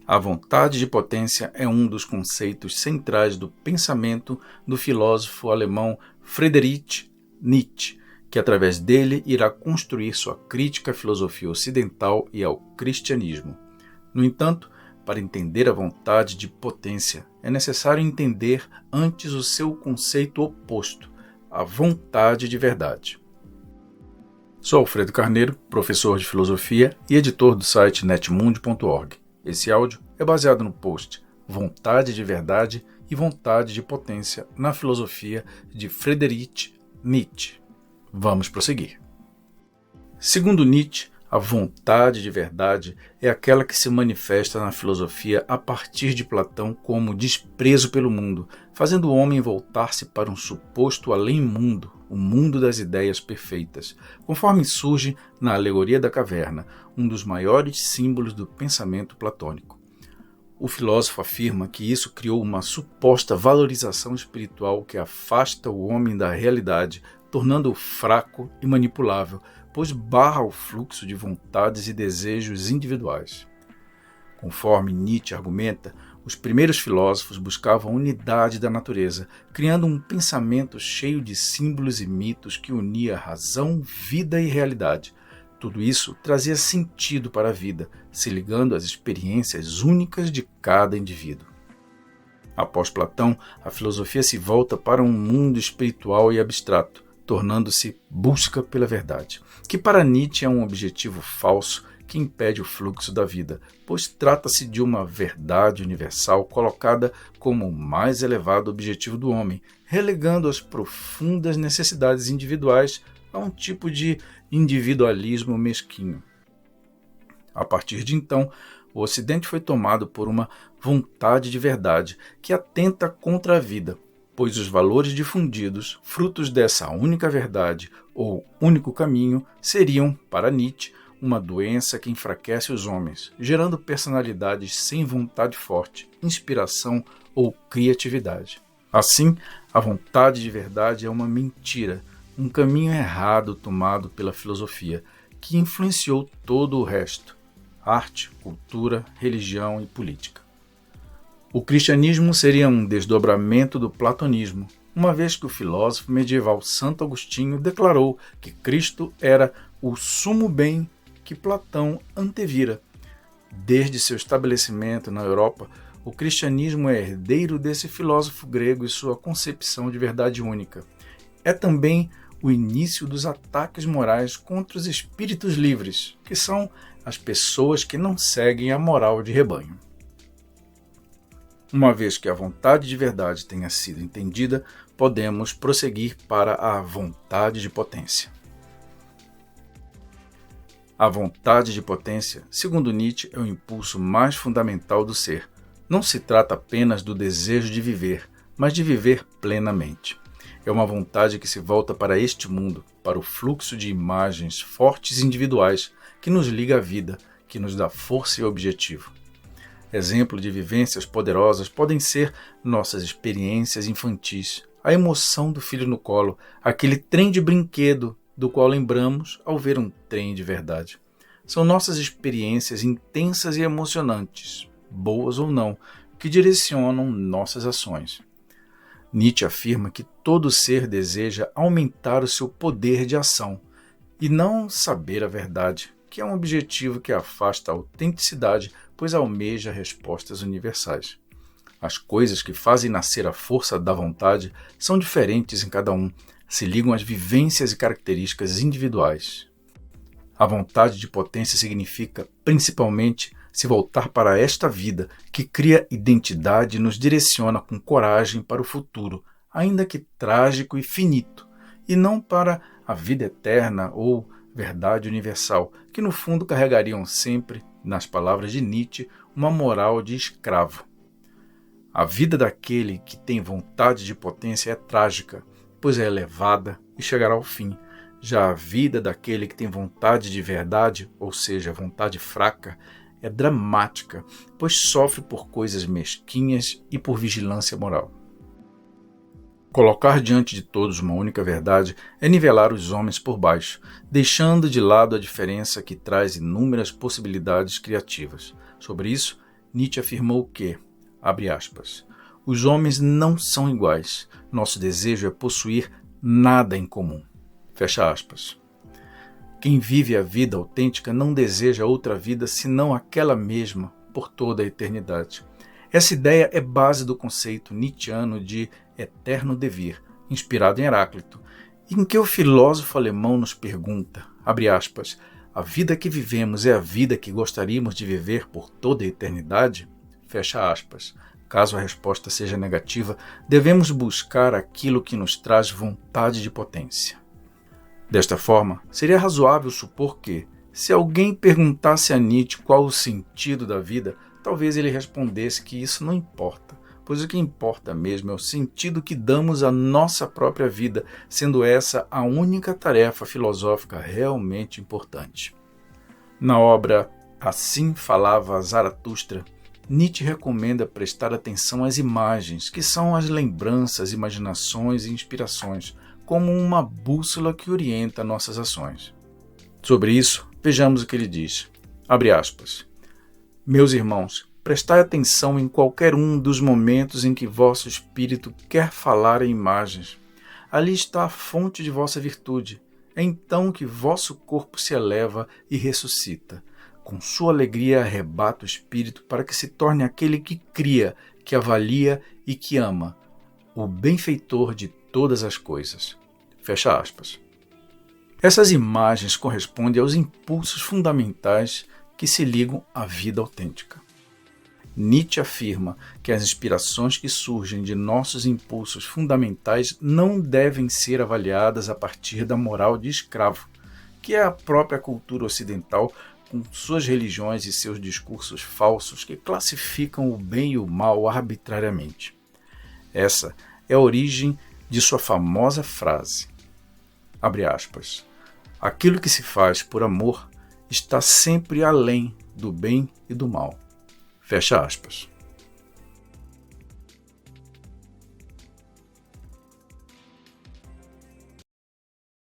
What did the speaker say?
A vontade de potência é um dos conceitos centrais do pensamento do filósofo alemão Friedrich Nietzsche, que através dele irá construir sua crítica à filosofia ocidental e ao cristianismo. No entanto, para entender a vontade de potência, é necessário entender antes o seu conceito oposto, a vontade de verdade. Sou Alfredo Carneiro, professor de filosofia e editor do site netmundi.org. Esse áudio é baseado no post Vontade de Verdade e Vontade de Potência na Filosofia de Friedrich Nietzsche. Vamos prosseguir. Segundo Nietzsche, a vontade de verdade é aquela que se manifesta na filosofia a partir de Platão como desprezo pelo mundo, fazendo o homem voltar-se para um suposto além-mundo, o mundo das ideias perfeitas, conforme surge na Alegoria da Caverna, um dos maiores símbolos do pensamento platônico. O filósofo afirma que isso criou uma suposta valorização espiritual que afasta o homem da realidade, tornando-o fraco e manipulável, pois barra o fluxo de vontades e desejos individuais. Conforme Nietzsche argumenta, os primeiros filósofos buscavam a unidade da natureza, criando um pensamento cheio de símbolos e mitos que unia razão, vida e realidade. Tudo isso trazia sentido para a vida, se ligando às experiências únicas de cada indivíduo. Após Platão, a filosofia se volta para um mundo espiritual e abstrato, tornando-se busca pela verdade, que para Nietzsche é um objetivo falso que impede o fluxo da vida, pois trata-se de uma verdade universal colocada como o mais elevado objetivo do homem, relegando as profundas necessidades individuais a um tipo de individualismo mesquinho. A partir de então, o Ocidente foi tomado por uma vontade de verdade que atenta contra a vida, pois os valores difundidos, frutos dessa única verdade ou único caminho, seriam, para Nietzsche, uma doença que enfraquece os homens, gerando personalidades sem vontade forte, inspiração ou criatividade. Assim, a vontade de verdade é uma mentira, um caminho errado tomado pela filosofia, que influenciou todo o resto: arte, cultura, religião e política. O cristianismo seria um desdobramento do platonismo, uma vez que o filósofo medieval Santo Agostinho declarou que Cristo era o sumo bem que Platão antevira. Desde seu estabelecimento na Europa, o cristianismo é herdeiro desse filósofo grego e sua concepção de verdade única. É também o início dos ataques morais contra os espíritos livres, que são as pessoas que não seguem a moral de rebanho. Uma vez que a vontade de verdade tenha sido entendida, podemos prosseguir para a vontade de potência. A vontade de potência, segundo Nietzsche, é o impulso mais fundamental do ser. Não se trata apenas do desejo de viver, mas de viver plenamente. É uma vontade que se volta para este mundo, para o fluxo de imagens fortes e individuais que nos liga à vida, que nos dá força e objetivo. Exemplo de vivências poderosas podem ser nossas experiências infantis, a emoção do filho no colo, aquele trem de brinquedo do qual lembramos ao ver um trem de verdade. São nossas experiências intensas e emocionantes, boas ou não, que direcionam nossas ações. Nietzsche afirma que todo ser deseja aumentar o seu poder de ação e não saber a verdade, que é um objetivo que afasta a autenticidade, pois almeja respostas universais. As coisas que fazem nascer a força da vontade são diferentes em cada um, se ligam às vivências e características individuais. A vontade de potência significa, principalmente, se voltar para esta vida que cria identidade e nos direciona com coragem para o futuro, ainda que trágico e finito, e não para a vida eterna ou verdade universal, que no fundo carregariam sempre, nas palavras de Nietzsche, uma moral de escravo. A vida daquele que tem vontade de potência é trágica, pois é elevada e chegará ao fim. Já a vida daquele que tem vontade de verdade, ou seja, vontade fraca, é dramática, pois sofre por coisas mesquinhas e por vigilância moral. Colocar diante de todos uma única verdade é nivelar os homens por baixo, deixando de lado a diferença que traz inúmeras possibilidades criativas. Sobre isso, Nietzsche afirmou que, abre aspas, os homens não são iguais. Nosso desejo é possuir nada em comum. Fecha aspas. Quem vive a vida autêntica não deseja outra vida senão aquela mesma por toda a eternidade. Essa ideia é base do conceito nietzschiano de eterno devir, inspirado em Heráclito, em que o filósofo alemão nos pergunta, abre aspas, a vida que vivemos é a vida que gostaríamos de viver por toda a eternidade? Fecha aspas. Caso a resposta seja negativa, devemos buscar aquilo que nos traz vontade de potência. Desta forma, seria razoável supor que, se alguém perguntasse a Nietzsche qual o sentido da vida, talvez ele respondesse que isso não importa, pois o que importa mesmo é o sentido que damos à nossa própria vida, sendo essa a única tarefa filosófica realmente importante. Na obra Assim Falava Zaratustra, Nietzsche recomenda prestar atenção às imagens, que são as lembranças, imaginações e inspirações, como uma bússola que orienta nossas ações. Sobre isso, vejamos o que ele diz. Abre aspas. Meus irmãos, prestai atenção em qualquer um dos momentos em que vosso espírito quer falar em imagens. Ali está a fonte de vossa virtude. É então que vosso corpo se eleva e ressuscita. Com sua alegria arrebata o espírito para que se torne aquele que cria, que avalia e que ama, o benfeitor de todas as coisas. Fecha aspas. Essas imagens correspondem aos impulsos fundamentais que se ligam à vida autêntica. Nietzsche afirma que as inspirações que surgem de nossos impulsos fundamentais não devem ser avaliadas a partir da moral de escravo, que é a própria cultura ocidental com suas religiões e seus discursos falsos que classificam o bem e o mal arbitrariamente. Essa é a origem de sua famosa frase, abre aspas, aquilo que se faz por amor está sempre além do bem e do mal. Fecha aspas.